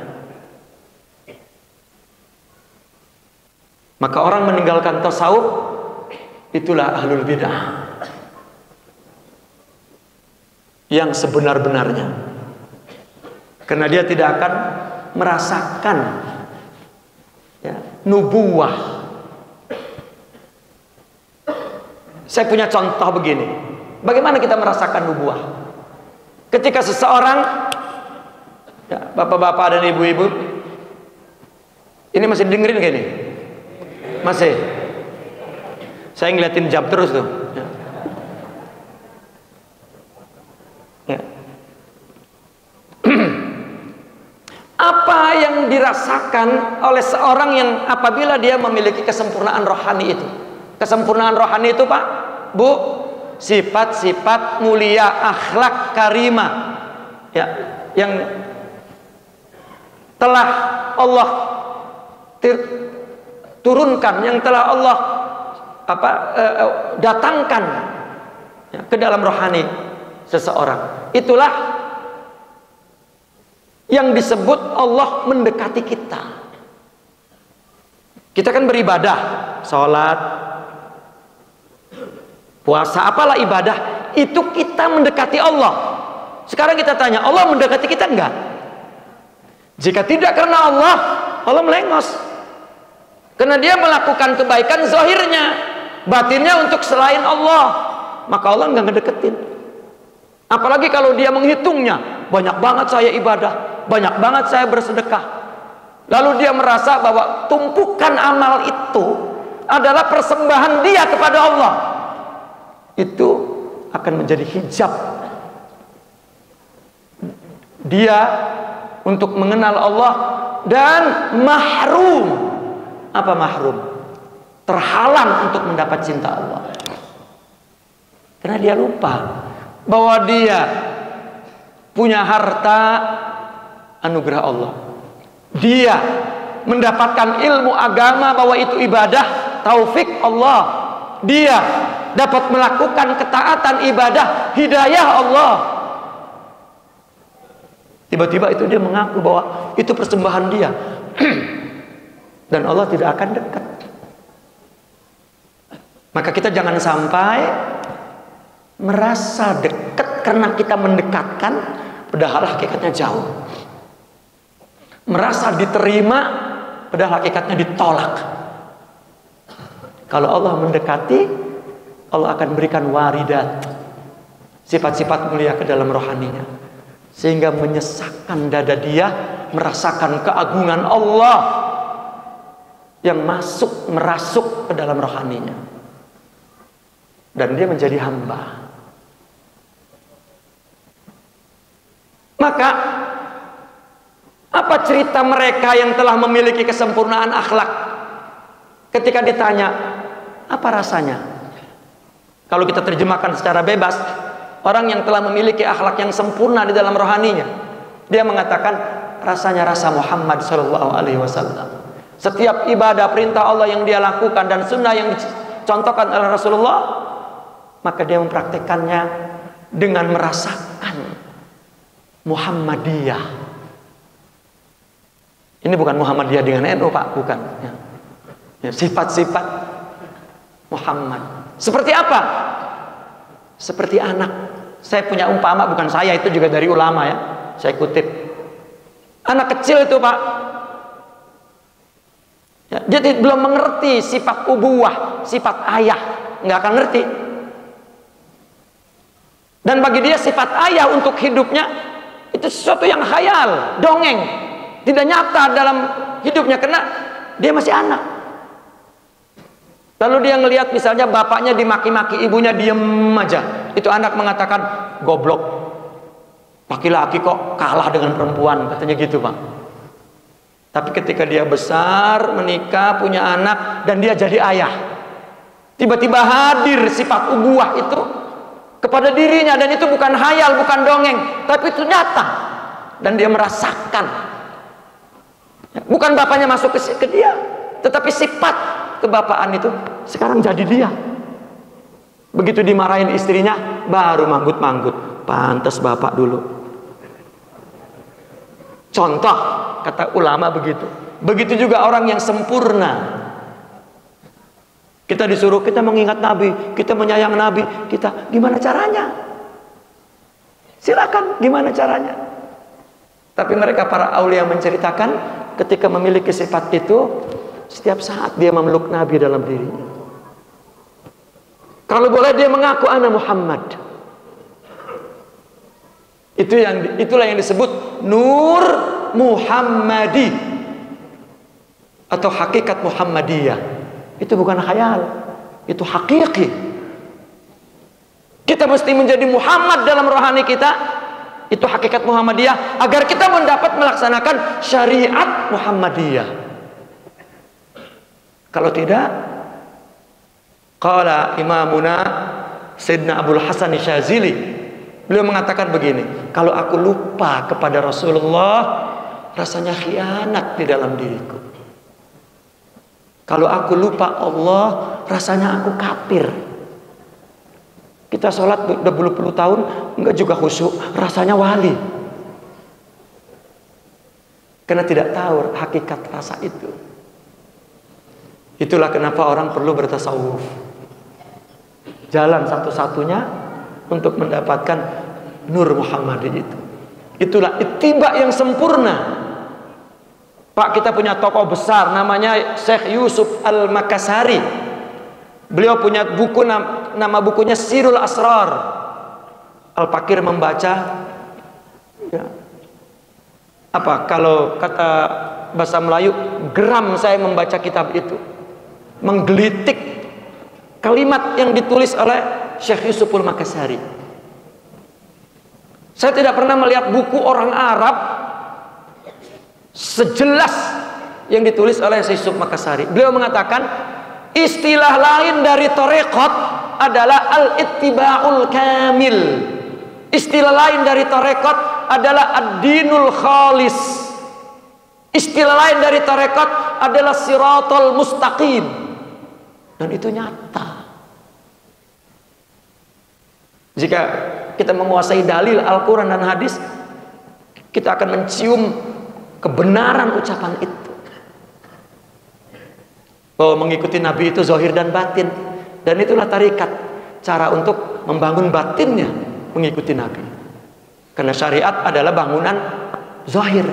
Maka orang meninggalkan tasawuf, itulah ahlul bid'ah yang sebenar-benarnya. Karena dia tidak akan merasakan ya, nubuwah. Saya punya contoh begini. Bagaimana kita merasakan nubuwah? Ketika seseorang, ya, bapak-bapak dan ibu-ibu, ini masih dengerin gini? Masih? Saya ngeliatin jam terus tuh. Ya. Ya. Apa yang dirasakan oleh seorang yang apabila dia memiliki kesempurnaan rohani itu? Kesempurnaan rohani itu, Pak, Bu, sifat-sifat mulia, akhlak karimah, ya, yang telah Allah turunkan, yang telah Allah datangkan ya, ke dalam rohani seseorang. Itulah yang disebut Allah mendekati kita. Kita kan beribadah, sholat, puasa, apalah ibadah, itu kita mendekati Allah. Sekarang kita tanya, Allah mendekati kita enggak? Jika tidak karena Allah, Allah melengos. Karena dia melakukan kebaikan zahirnya, batinnya untuk selain Allah, maka Allah enggak ngedeketin. Apalagi kalau dia menghitungnya, banyak banget saya ibadah, banyak banget saya bersedekah, lalu dia merasa bahwa tumpukan amal itu adalah persembahan dia kepada Allah, itu akan menjadi hijab dia untuk mengenal Allah, dan mahrum. Apa mahrum? Terhalang untuk mendapat cinta Allah, karena dia lupa bahwa dia punya harta anugerah Allah. Dia mendapatkan ilmu agama bahwa itu ibadah, taufik Allah. Dia dapat melakukan ketaatan ibadah, hidayah Allah. Tiba-tiba itu dia mengaku bahwa itu persembahan dia. Dan Allah tidak akan dekat. Maka kita jangan sampai merasa dekat karena kita mendekatkan, padahal hakikatnya jauh. Merasa diterima, padahal hakikatnya ditolak. Kalau Allah mendekati, Allah akan berikan waridat, sifat-sifat mulia ke dalam rohaninya, sehingga menyesakkan dada dia, merasakan keagungan Allah yang merasuk ke dalam rohaninya, dan dia menjadi hamba. Maka apa cerita mereka yang telah memiliki kesempurnaan akhlak? Ketika ditanya, apa rasanya? Kalau kita terjemahkan secara bebas, orang yang telah memiliki akhlak yang sempurna di dalam rohaninya, dia mengatakan rasanya rasa Muhammad SAW. Setiap ibadah, perintah Allah yang dia lakukan dan sunnah yang dicontohkan oleh Rasulullah, maka dia mempraktekannya dengan merasakan Muhammadiyah. Ini bukan Muhammadiyah dengan NU, Pak, bukan. Ya, sifat-sifat Muhammad. Seperti apa? Seperti anak. Saya punya umpama, bukan saya, itu juga dari ulama ya. saya kutip. Anak kecil itu Pak, ya, dia belum mengerti sifat ubuwah, sifat ayah, nggak akan ngerti. Dan bagi dia sifat ayah untuk hidupnya itu sesuatu yang khayal, dongeng, tidak nyata dalam hidupnya karena dia masih anak. Lalu dia ngelihat misalnya bapaknya dimaki-maki, ibunya diem aja. Itu anak mengatakan, goblok. Laki-laki kok kalah dengan perempuan, katanya gitu Pak. Tapi ketika dia besar, menikah, punya anak, dan dia jadi ayah, tiba-tiba hadir sifat ubuah itu kepada dirinya. Dan itu bukan hayal, bukan dongeng, tapi itu nyata. Dan dia merasakan. Bukan bapaknya masuk ke dia, tetapi sifat kebapaan itu sekarang jadi dia. Begitu dimarahin istrinya, baru manggut-manggut. Pantas bapak dulu. Contoh, kata ulama begitu. Begitu juga orang yang sempurna. Kita disuruh, kita mengingat Nabi, kita menyayang Nabi, kita gimana caranya? Silakan, gimana caranya? Tapi mereka para aulia menceritakan, ketika memiliki sifat itu, setiap saat dia memeluk Nabi dalam dirinya. Kalau boleh dia mengaku ana Muhammad. Itulah yang disebut Nur Muhammadi atau hakikat Muhammadiyah. Itu bukan khayal, itu hakiki. Kita mesti menjadi Muhammad dalam rohani kita. Itu hakikat Muhammadiyah agar kita mendapat melaksanakan syariat Muhammadiyah. Kalau tidak, qala imamuna Sayyidina Abdul Hasan Syazili, beliau mengatakan begini, kalau aku lupa kepada Rasulullah, rasanya khianat di dalam diriku. Kalau aku lupa Allah, rasanya aku kafir. Kita sholat udah berpuluh tahun, enggak juga khusyuk, rasanya wali. Karena tidak tahu hakikat rasa itu. Itulah kenapa orang perlu bertasawuf. Jalan satu-satunya untuk mendapatkan Nur Muhammadi itu. Itulah ittiba yang sempurna. Pak, kita punya tokoh besar namanya Syekh Yusuf Al-Makassari. Beliau punya buku, nama bukunya Sirul Asrar. Al-Fakir membaca ya, apa kalau kata bahasa Melayu, geram saya membaca kitab itu. Menggelitik kalimat yang ditulis oleh Syekh Yusuf Al-Makassari. Saya tidak pernah melihat buku orang Arab sejelas yang ditulis oleh Syekh Yusuf Makassari. Beliau mengatakan istilah lain dari tarekat adalah al-ittiba'ul kamil. Istilah lain dari tarekat adalah ad-dinul khalis. Istilah lain dari tarekat adalah siratal mustaqim. Dan itu nyata. Jika kita menguasai dalil Al-Quran dan hadis, kita akan mencium kebenaran ucapan itu. Bahwa mengikuti Nabi itu zahir dan batin. Dan itulah tarikat, cara untuk membangun batinnya mengikuti Nabi. Karena syariat adalah bangunan zahir,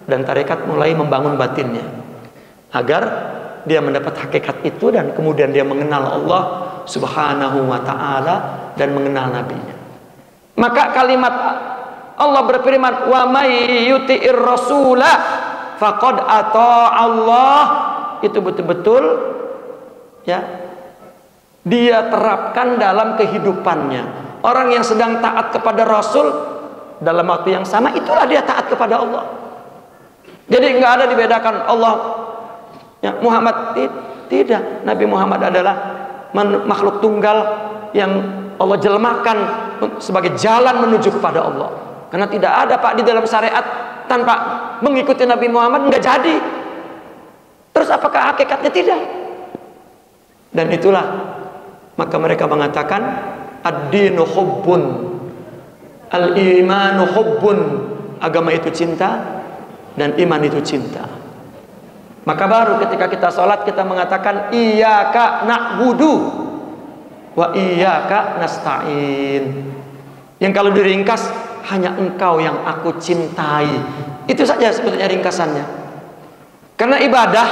dan tarikat mulai membangun batinnya agar dia mendapat hakikat itu dan kemudian dia mengenal Allah Subhanahu wa ta'ala dan mengenal Nabi-Nya. Maka kalimat Allah berfirman, wa may yuti'ir rasula faqad Allah, itu betul-betul ya dia terapkan dalam kehidupannya. Orang yang sedang taat kepada Rasul dalam waktu yang sama, itulah dia taat kepada Allah. Jadi nggak ada dibedakan Allah ya, Muhammad tidak. Nabi Muhammad adalah makhluk tunggal yang Allah jelmakan sebagai jalan menuju kepada Allah. Karena tidak ada Pak di dalam syariat tanpa mengikuti Nabi Muhammad nggak jadi. Terus apakah hakikatnya? Tidak. Dan itulah maka mereka mengatakan ad-dinu hubbun, al-imanu hubbun, agama itu cinta dan iman itu cinta. Maka baru ketika kita sholat kita mengatakan iyyaka na'budu wa iyyaka nasta'in. Yang kalau diringkas hanya Engkau yang aku cintai. Itu saja sebetulnya ringkasannya. Karena ibadah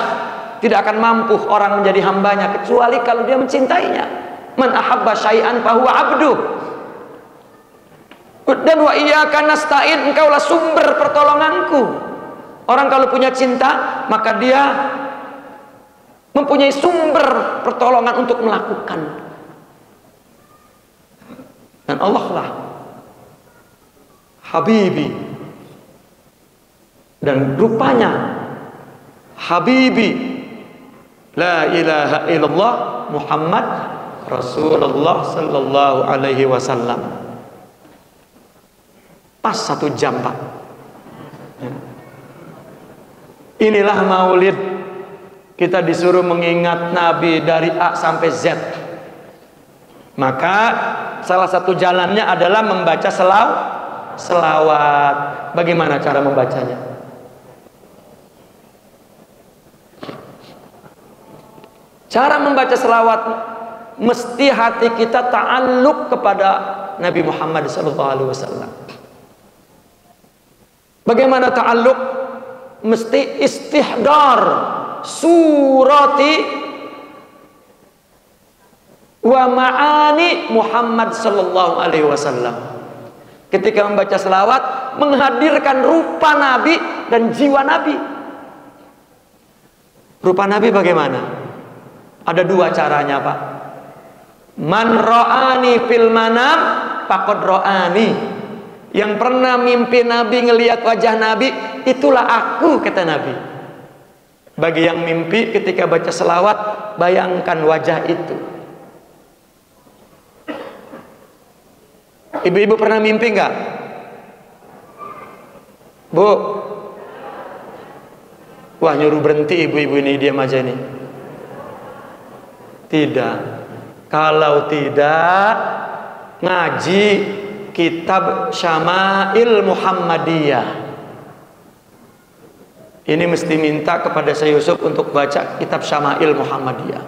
tidak akan mampu orang menjadi hambanya kecuali kalau dia mencintainya. Man ahabba syai'an fahuwa abduh. Dan wa iyyaka nasta'in, Engkaulah sumber pertolonganku. Orang kalau punya cinta, maka dia mempunyai sumber pertolongan untuk melakukan. Dan Allah lah Habibi. Dan rupanya Habibi la ilaha illallah Muhammad Rasulullah sallallahu alaihi wasallam. Pas 1 jam, Pak. Inilah maulid. Kita disuruh mengingat Nabi dari A sampai Z. Maka salah satu jalannya adalah membaca selawat. Bagaimana cara membacanya? Cara membaca selawat, mesti hati kita ta'alluq kepada Nabi Muhammad SAW. Bagaimana ta'alluq? Mesti istihdar surati wa ma'ani Muhammad sallallahu alaihi wasallam. Ketika membaca selawat, menghadirkan rupa Nabi dan jiwa Nabi. Rupa Nabi bagaimana? Ada 2 caranya, Pak. Man ra'ani fil manam faqad ra'ani. Yang pernah mimpi Nabi, ngelihat wajah Nabi, itulah aku, kata Nabi. Bagi yang mimpi ketika baca selawat, bayangkan wajah itu. Ibu-ibu pernah mimpi enggak? Bu? Wah, nyuruh berhenti ibu-ibu ini, diam aja nih. Tidak. Kalau tidak, ngaji kitab Syama'il Muhammadiyah. Ini mesti minta kepada saya Yusuf untuk baca kitab Syama'il Muhammadiyah.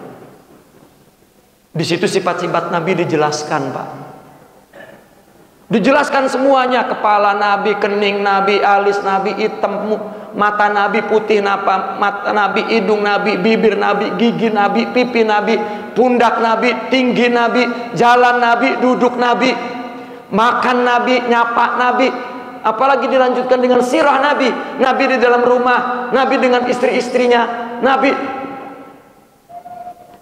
Di situ sifat-sifat Nabi dijelaskan, Pak. Dijelaskan semuanya, kepala Nabi, kening Nabi, alis Nabi, hitam, mata Nabi, putih mata Nabi, hidung Nabi, bibir Nabi, gigi Nabi, pipi Nabi, pundak Nabi, tinggi Nabi, jalan Nabi, duduk Nabi, makan Nabi, nyapa Nabi. Apalagi dilanjutkan dengan sirah Nabi. Nabi di dalam rumah, Nabi dengan istri-istrinya, Nabi.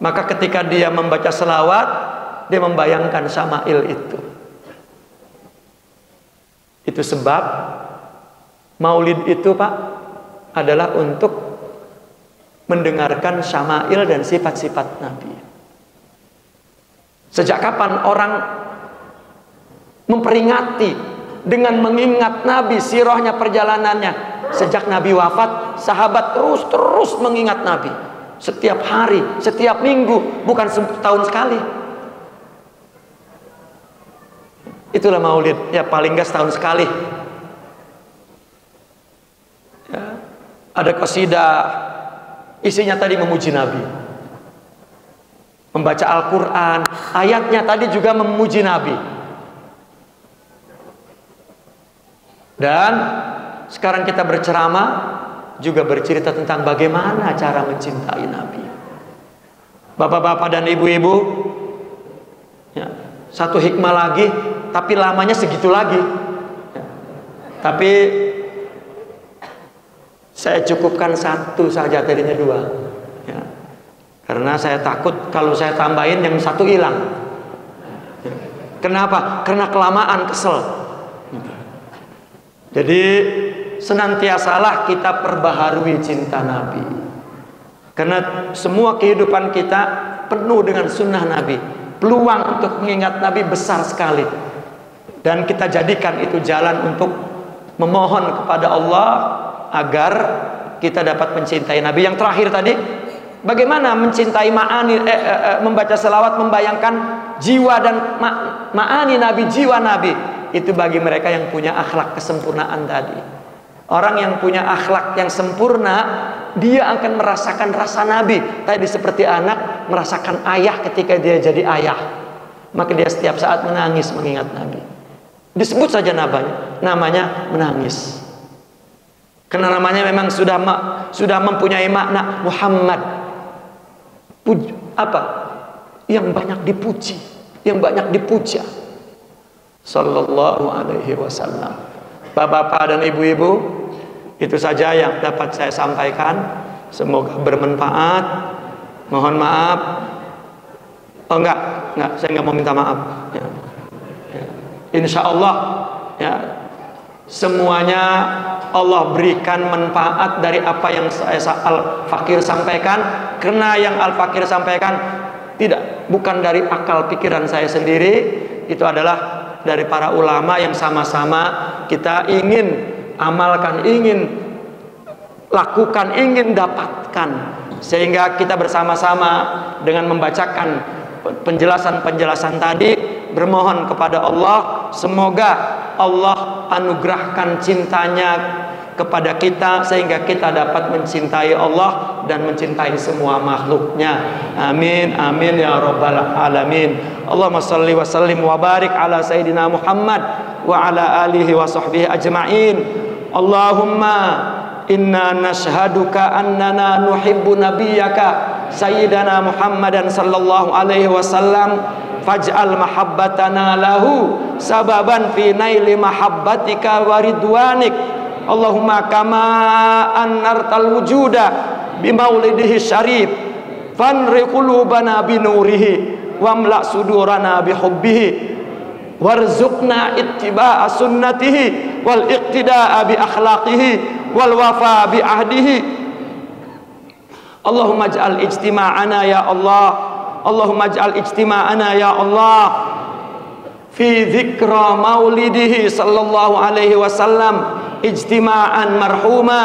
Maka ketika dia membaca selawat, dia membayangkan Syama'il itu. Itu sebab maulid itu, Pak, adalah untuk mendengarkan Syama'il dan sifat-sifat Nabi. Sejak kapan orang memperingati dengan mengingat Nabi, sirahnya, perjalanannya? Sejak Nabi wafat, sahabat terus mengingat Nabi. Setiap hari, setiap minggu, bukan setahun sekali. Itulah maulid, ya paling enggak setahun sekali. Ya, ada qasidah, isinya tadi memuji Nabi, membaca Al-Quran, ayatnya tadi juga memuji Nabi. Dan sekarang kita berceramah juga bercerita tentang bagaimana cara mencintai Nabi. Bapak-bapak dan ibu-ibu, ya, satu hikmah lagi, tapi lamanya segitu lagi. Ya, tapi saya cukupkan 1 saja, tadinya 2. Ya, karena saya takut kalau saya tambahin yang 1 hilang. Ya, kenapa? Karena kelamaan, kesel. Jadi senantiasalah kita perbaharui cinta Nabi. Karena semua kehidupan kita penuh dengan sunnah Nabi. Peluang untuk mengingat Nabi besar sekali. Dan kita jadikan itu jalan untuk memohon kepada Allah agar kita dapat mencintai Nabi. Yang terakhir tadi, bagaimana mencintai ma'ani, membaca selawat, membayangkan jiwa dan ma'ani Nabi, jiwa Nabi. Itu bagi mereka yang punya akhlak kesempurnaan tadi. Orang yang punya akhlak yang sempurna, dia akan merasakan rasa Nabi. Tadi seperti anak merasakan ayah ketika dia jadi ayah. Maka dia setiap saat menangis mengingat Nabi. Disebut saja namanya menangis. Karena namanya memang sudah mempunyai makna Muhammad. Yang banyak dipuji, yang banyak dipuja. Sallallahu alaihi wasallam. Bapak-bapak dan ibu-ibu, itu saja yang dapat saya sampaikan. Semoga bermanfaat. Mohon maaf. Oh enggak, saya enggak mau minta maaf. Ya. Insya Allah, ya, semuanya Allah berikan manfaat dari apa yang saya Al-Fakir sampaikan. Karena yang Al-Fakir sampaikan bukan dari akal pikiran saya sendiri, itu adalah dari para ulama yang sama-sama kita ingin amalkan, ingin lakukan, ingin dapatkan, sehingga kita bersama-sama dengan membacakan penjelasan-penjelasan tadi bermohon kepada Allah, semoga Allah anugerahkan cintanya kepada kita sehingga kita dapat mencintai Allah dan mencintai semua makhluknya. Amin amin ya rabbal alamin. Allahumma shalli wa sallim wa barik ala sayyidina Muhammad wa ala alihi wa sahbihi ajma'in. Allahumma inna nashhaduka annana nuhibbu nabiyyaka sayyidana Muhammadan sallallahu alaihi wasallam, faj'al mahabbatana lahu sababan fi naili mahabbatika wa ridwanik. Allahumma kama annartal wujuda bimaulidihi syarif fanri qulubana binurihi wamla sudurana bihubbihi warzuqna ittiba'a sunnatihi wal iqtida'a bi akhlaqihi wal wafa bi ahdihi. Allahumma ij'al ijtima'ana ya Allah, Allahumma ij'al ijtima'ana ya Allah fi dzikra maulidihi sallallahu alaihi wasallam ijtima'an marhuma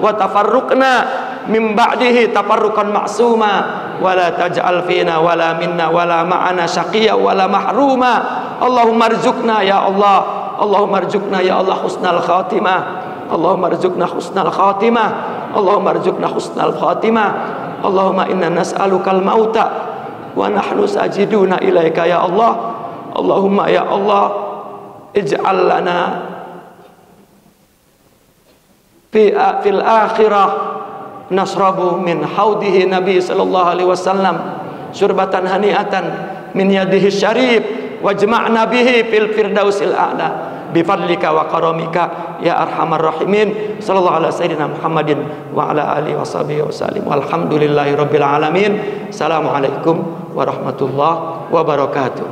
wa tafarruqna min ba'dihi tafarruqan ma'suma wa la taj'al fina wala minna wala ma'ana syaqiyya wala mahruma. Allahumma arzuqna ya Allah, Allahumma arzuqna ya Allah husnal khatimah, Allahumma arzuqna husnal khatimah, Allahumma arzuqna husnal khatimah. Allahumma inna nas'alukal mauta wa nahnu sajiduna ilaika ya Allah. Allahumma ya Allah ij'al lana fil akhirah nasrabu min haudihi Nabi sallallahu alaihi wasallam syurbatan hani'atan min yadihi syarif wajma'na bihi fil firdausil a'la bifadlika wa karamika ya arhamar rahimin. Sallallahu alaihi sayyidina Muhammadin wa ala alihi washabihi wasallim walhamdulillahi rabbil alamin. Assalamualaikum warahmatullahi wabarakatuh.